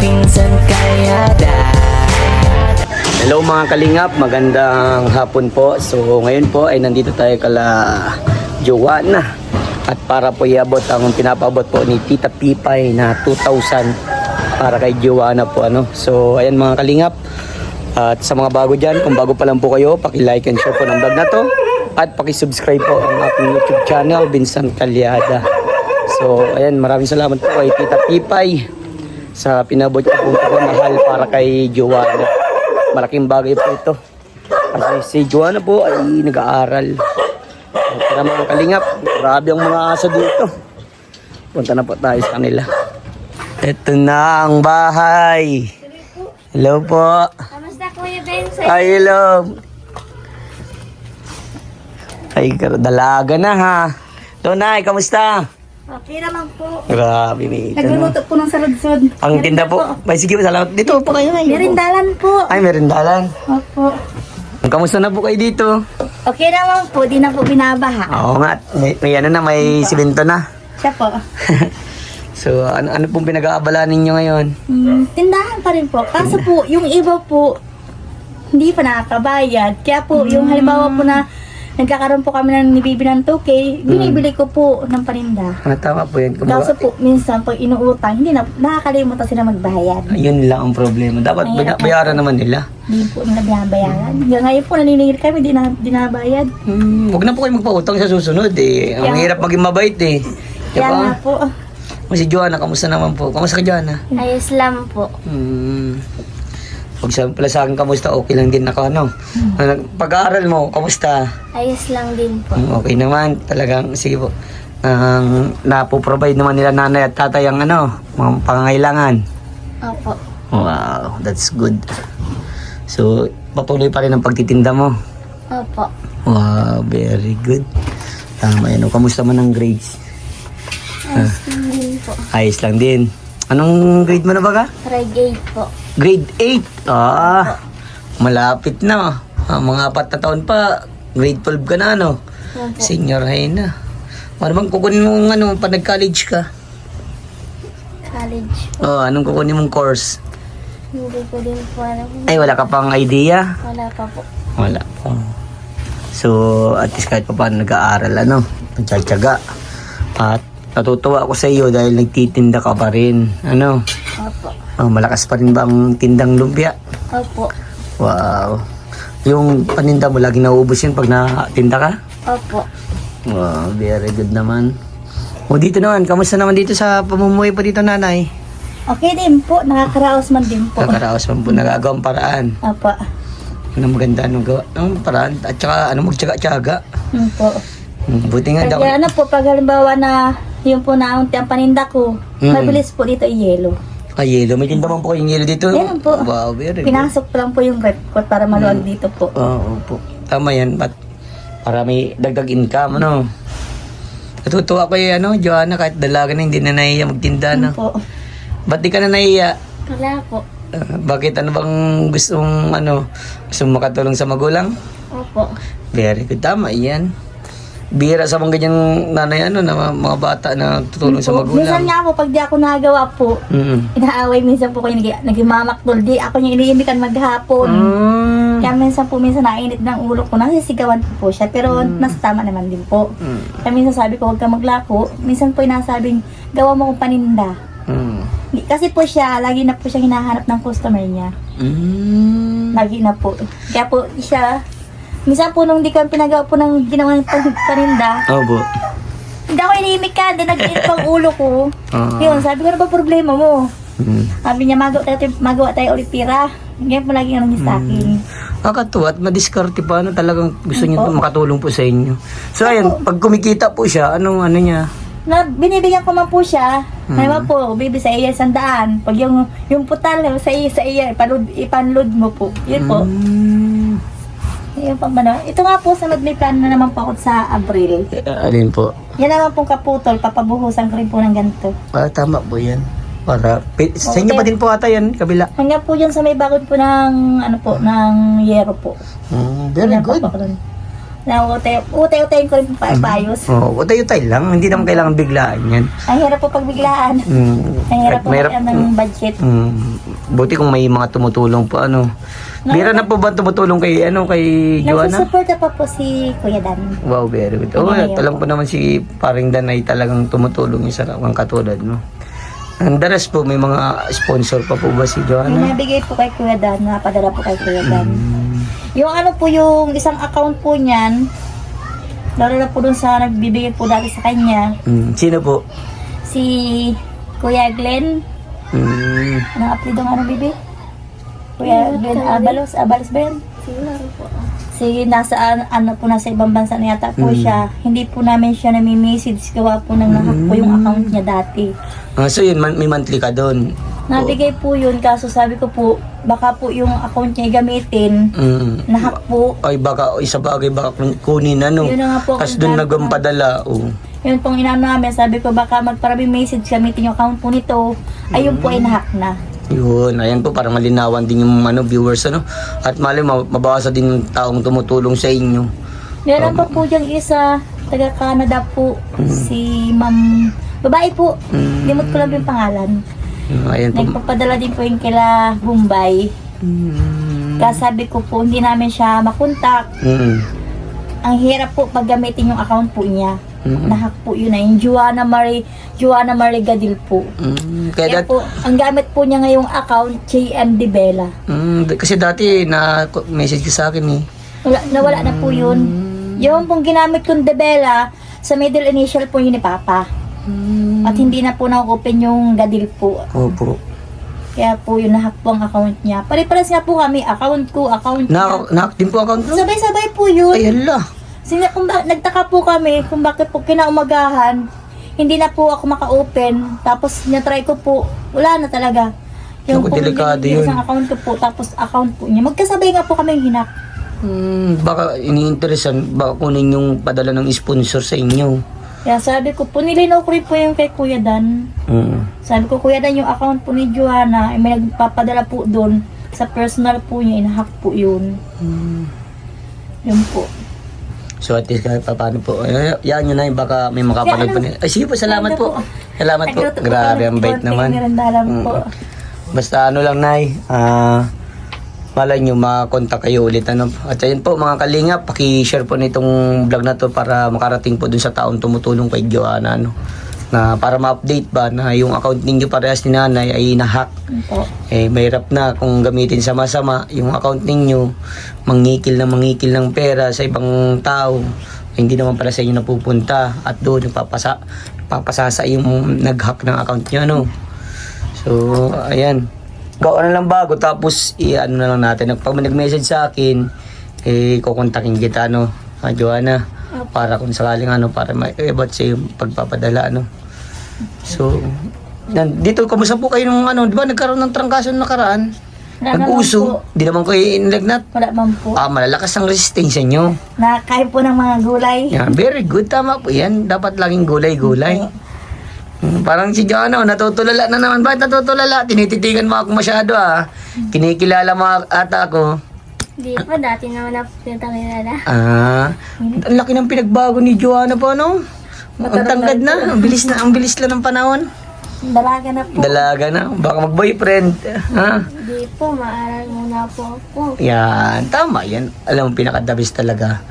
Pinsan Kalyada. Hello mga kalingap, magandang hapon po. So ngayon po ay nandito tayo kala Joanna. At para po iabot ang pinapabot po ni Tita Pipay na 2,000 para kay Joanna po ano. So ayan mga kalingap. At sa mga bago dyan, kung bago pa lang po kayo, paki-like and share po ng vlog na to. At paki-subscribe po ang aking YouTube channel, Pinsan Kalyada. So ayan, maraming salamat po kay Tita Pipay sa pinabot niya po mahal para kay Joanna. Malaking bagay po ito. Kasi si Joanna po ay nag-aaral. Para mga kalingap, grabe ang mga aso dito. Punta na po tayo sa kanila. Ito na ang bahay. Hello po. Kamusta Kuya Benson? Ay, hello. Ay, dalaga na ha. Tunay, kamusta? Okay naman po. Grabe nito. Nagluluto po ng sarod-sarod. Ang tinda po. May sige, salamat. Dito po kayo. Merindalan po. Ay, merindalan. Opo. Kamusta na po kayo dito? Okay naman po, di na po binabaha. Oo nga. May ano na, may simento na. Siya po. So, ano pong pinag-aabala ninyo ngayon? Tindahan pa rin po. Kaso po, yung iba po, hindi pa nakakabayad. Kaya po, yung halimbawa po na nagkakaroon po kami ng nibibi ng 2K, binibili ko po ng paninda. Tama po yan. Kaso po, minsan pag inuutang, hindi na, nakakalimutan sila magbayad. Yun lang ang problema. Dapat bayaran naman nila. Hindi po nila binabayaran. Hanggang ngayon po, naniningil kami, di nabayad. Huwag na po kayo magpautang sa susunod eh. Ang hirap maging mabait eh. Kaya nga po. Si Joanna, kamusta naman po? Kamusta ka, Joanna? Ayos lang po. Pag sa akin, kamusta? Okay lang din ako, ano? Pag-aaral mo, kamusta? Ayos lang din po. Okay naman, talagang, sige po. Napoprovide naman nila nanay at tatay ang ano, mga pangangailangan. Opo. Wow, that's good. So, patuloy pa rin ang pagtitinda mo. Opo. Wow, very good. Tama yan. Kamusta man ang grades? Ayos lang din po. Ayos lang din. Anong grade mo na ba ka? Grade 8 po. Grade 8. Malapit na. Mga 4 na taon pa. Grade 12 ka na, ano? Opo. Senior high na. Ano bang kukunin mong ano, pa nag-college ka? College. Anong kukunin mong course? Hindi ko din po alam. Ay, wala ka pang idea? Wala pa po. Wala pa. So, at least kahit pa paano nag-aaral, ano? Nagtsatsaga. At natutuwa ako sa iyo dahil nagtitinda ka pa rin. Ano? Opo. Malakas pa rin ba ang tindang lumpia? Opo. Wow. Yung paninda mo, lagi nauubos yun pag natinda ka? Opo. Wow, very good naman. O dito naman, kamusta naman dito sa pamumuhay po dito, nanay? Okay din po. Nakakaraos man din po. Nakaraos man po, nagagawang paraan. Opo. Ano maganda, anong gawa? Anong paraan? At saka, ano magtsaga-tsaga? Opo. Buti nga daw. Kaya ano po, pag halimbawa na yung po naunti ang paninda ko, mabilis po dito i-yelo. Yelo. May tinda man po kayong yelo dito? Meron po. Wow, very good. Pinasok po lang po yung rep ko para maluwag dito po. Oo po. Tama yan. Para may dagdag income, ano? Natutuwa ko ano, Joanna, kahit dalaga na hindi na nahiya magtinda, no? Po. Ba't di ka na nahiya? Wala po. Bakit? Ano bang gustong makatulong sa magulang? Opo. Very good. Tama yan. Bihira sa mga ganyang nanay, na mga bata na tutulong sa Minsan magulang. nga po, pag di ako nagawa po, inaaway minsan po kayo nagmamakdol. Di ako niya iniimikan maghapon. Kaya minsan nainit ng ulo ko. Nasisigawan po siya. Pero nasa tama naman din po. Kaya minsan sabi ko, huwag ka maglako. Minsan po inasabing, gawa mo kong paninda. Kasi po siya, lagi na po siya hinahanap ng customer niya. Lagi na po. Kaya po siya, minsan po nung di kami pinagawa po ng ginawa ng paninda, Opo. hindi ako inimik ka, din nag-init pang ulo ko. Yun, sabi ko, ano ba problema mo? Sabi niya, magawa tayo ulit pira. Ganyan po lagi nga niya sa akin. Kakatuwa at madiskarte pa, talagang gusto niyo makatulong po sa inyo. So ayun, pag kumikita po siya, ano niya? Binibigyan ko man po siya. Naman po, bibi sa iya 100. Pag yung putal sa iya, ipanload mo po. Yun po. Yung pambano. Ito nga po, sunod may plano na naman po ako sa Abril. Alin po? Yan naman pong kaputol, papabuhusan ko rin po ng ganito. Tama po yan. Sa inyo pa din po ata yan, kabila. Hanggang po yan sa may bakod po ng, ng yero po. Very good. Utay-utayin ko rin po paayos. Utay-utay lang. Hindi naman kailangan biglaan yan. Ang hirap po pagbiglaan. Ang hirap po ng budget. Buti kung may mga tumutulong po, ano. Bira na po ba tumutulong kay Joanna? Nagsusuporta pa po si Kuya Dan. Wow, very good. Alam ko naman si Paring Dan ay talagang tumutulong isa lang katulad, no? And the rest po, may mga sponsor pa po ba si Joanna? May nabigay po kay Kuya Dan, napadala po kay Kuya Dan. Yung ano po, yung isang account po niyan, lalo na po dun sa nagbibigay po dati sa kanya, Sino po? si Kuya Glenn. Anong apelido ng ano, bibi? Kuya Glenn Abalos ba yan? Sige, nasa ibang bansa na yata po siya. Hindi po namin siya nami-message, gawa po nang nahack po yung account niya dati. So yun, may monthly ka doon. Nabigay po yun, kaso sabi ko po, baka po yung account niya gamitin, nahack po. Ay baka, isa bagay baka kunin ano. Yun na nga po. Kasi doon nagpadala. Yun pong inano namin, sabi ko baka magparami message gamitin yung account po nito, ayun po ay nahack na. Yun, ayan po, para malinawan din yung viewers, ano. At mali, mabawasan din yung taong tumutulong sa inyo. Meron pa po diyang isa, taga Canada po, si Ma'am, babae po, limot ko lang yung pangalan. Ayan po. Nagpapadala din po yung kila Bombay. Kasi sabi ko po, hindi namin siya makontak. Ang hirap po pag gamitin yung account po niya. Nahack po yun na yung Joanna Marie Gadil po. Kaya po, ang gamit po niya ngayong account, JM De Bella. Kasi dati na-message ka sa akin eh. Nawala na po yun. Yung pong ginamit kong De Bella, sa middle initial po yun ni Papa. At hindi na po na-open yung Gadil po. Opo. Kaya po yun, nahack po ang account niya. Pare-pares nga po kami, account ko, account niya. Nahack din po account mo? Sabay-sabay po yun. Ay, hala. Nagtaka po kami kung bakit po kinaumagahan, hindi na po ako maka-open. Tapos na-try ko po, wala na talaga. Naku, delikado yun. Isang account ko po, tapos account po niya. Magkasabay nga po kami hinak. Baka iniinteresan, baka kunin yung padala ng sponsor sa inyo. Kaya sabi ko po, nilinaw ko rin po yung kay Kuya Dan. Sabi ko, Kuya Dan, yung account po ni Joanna, may nagpapadala po doon. Sa personal po niya, inahack po yun. Yun po. So at least kahit paano po. Yan yun na, baka may makapanood pa niya. Ay sige po, salamat po. Salamat po. Grabe, ang bait naman. Basta ano lang, Nay. Malay nyo, makakontak kayo ulit. Ano. At ayun po, mga kalingap, paki-share po nitong vlog na to para makarating po dun sa taong tumutulong kay Joanna. Ano. Na para ma-update ba na yung account ninyo parehas ni nanay ay nahack. Mahirap na kung gamitin sama-sama yung account ninyo, mangikil ng pera sa ibang tao, hindi naman para sa inyo napupunta at doon papasasa yung nag-hack ng account nyo, ano. So ayan, gawa na lang bago, tapos ano na lang natin, pag nag-message sa akin, kukontakin kita, ano, Joanna, para kung sakaling para ma-ebot sa yung pagpapadala, ano. So dito, kamusta po kayo nung di ba nagkaroon ng trangkaso nakaraan? Nag-uso, di naman kayo inlagnat? Wala man po. Malalakas ang resistensya nyo. Nakakain po ng mga gulay. Yeah, very good, tama po yan. Dapat laging gulay-gulay. Parang si Joanna, natutulala na naman. Bakit natutulala? Tinititigan mo ako masyado, Kinikilala mo ata ako. Hindi po, dati naman na pinagkakilala. Ang laki ng pinagbago ni Joanna po, no? Ang tangkad na. Ang bilis lang ng panahon. Dalaga na po. Dalaga na. Baka mag-boyfriend. Hindi po, maaral muna po ako. Yan. Tama yan. Alam mo, pinakadabis talaga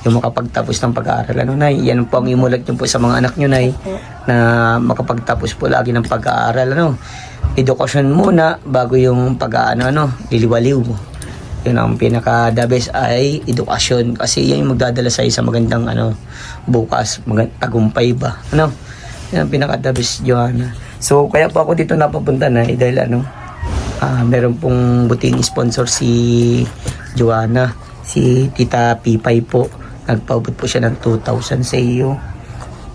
yung makapagtapos ng pag-aaral. Ano, Nay? Yan po ang imulat nyo po sa mga anak nyo, Nay. Na makapagtapos po lagi ng pag-aaral. Ano? Edukasyon muna bago yung liliwaliw. Yun ang pinaka-the best ay edukasyon. Kasi yan yung magdadala sa'yo sa magandang bukas. Tagumpay ba? Ano? Yan ang pinaka-the best, Joanna. So, kaya po ako dito napapunta na dahil meron pong buting sponsor si Joanna. Si Tita Pipay po. Nagpaubot po siya ng 2,000 sa iyo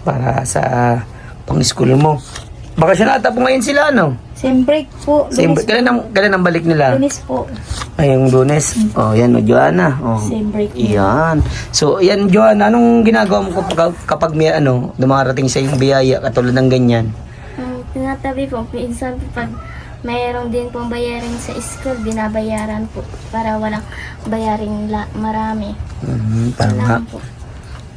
para sa pang-school mo. Baka siya nata po ngayon sila, Same break po. Kailan ang balik nila? Lunes po. Ay, yung Lunes. Yan, Joanna. Same break. Yan. So, yan, Joanna, anong ginagawa mo kapag may dumarating sa yung biyaya katulad ng ganyan? Tinatabi po, minsan pag mayroon din pong bayarin sa school, binabayaran po para walang bayarin marami. Tama. Lang po.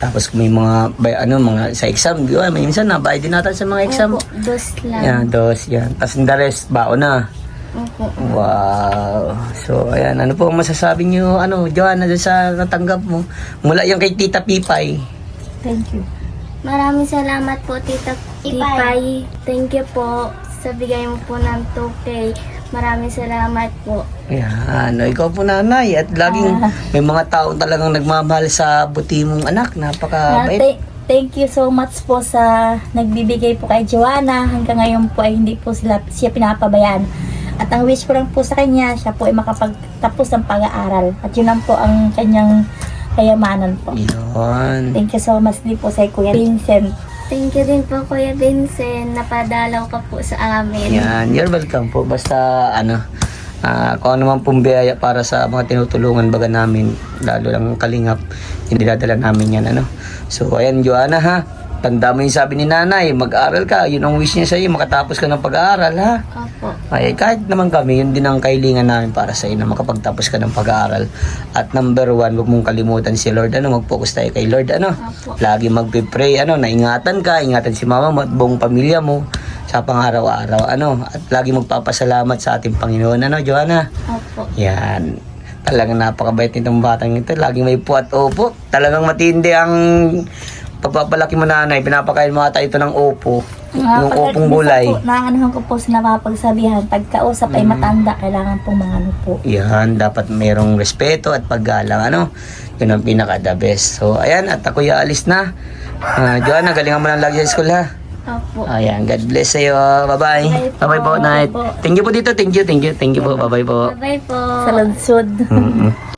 Tapos may mga, mga sa exam, di ba? May minsan nabayad din natin sa mga exam. Opo, dos lang. Yan, dos, yan. Tapos the rest, baon na. Opo. Wow. So, ayan. Ano po ang masasabi niyo, Joanna, dun sa natanggap mo? Mula yung kay Tita Pipay. Thank you. Maraming salamat po, Tita Pipay. Thank you po sa bigay mo po ng 2K. Maraming salamat po. Ayan. Ikaw po, nanay. At laging may mga tao talagang nagmamahal sa buti mong anak. Napakabait. Thank you so much po sa nagbibigay po kay Joanna. Hanggang ngayon po ay hindi po siya pinapabayaan. At ang wish ko lang po sa kanya, siya po ay makapagtapos ng pag-aaral. At yun lang po ang kanyang kayamanan po. Yun. Thank you so much din po sa Kuya Vincent. Thank you din po, Kuya Vincent. Napadalaw ka po sa amin. Yan. You're welcome po. Basta, kung ano man pong biyaya para sa mga tinutulungan baga namin, lalo lang kalingap, hindi dadala namin yan, So, ayan, Joanna, ha? Tanda mo yung sabi ni nanay, mag-aral ka. Yun ang wish niya sa'yo, makatapos ka ng pag-aaral, ha? Opo. Ay, kahit naman kami, yun din ang kahilingan namin para sa'yo na makapagtapos ka ng pag-aaral. At number 1, huwag mong kalimutan si Lord, mag-focus tayo kay Lord, Opo. Lagi magpipray, na ingatan ka, ingatan si mama mo at buong pamilya mo sa pang-araw-araw, At lagi magpapasalamat sa ating Panginoon, Joanna? Opo. Yan. Talagang napakabait nitong batang ito. Laging may puwat opo. Talagang matindi ang pagpapalaki mo, nanay. Pinapakain mo ata ito ng opo. Yung opong gulay. Naanahan ko po sa napapagsabihan. Pagkausap ay matanda, kailangan pong mga po. Yan. Dapat mayroong respeto at paggalang, Yun ang pinaka-the best. So, ayan. At ako'y aalis na. Joanna, galingan mo lang lagi sa school, ha? Opo. Ayan. God bless sa'yo. Bye-bye. Bye po. Bye-bye po, night. Thank you po dito. Thank you po. Bye-bye po. Bye-bye po. Sa lansod.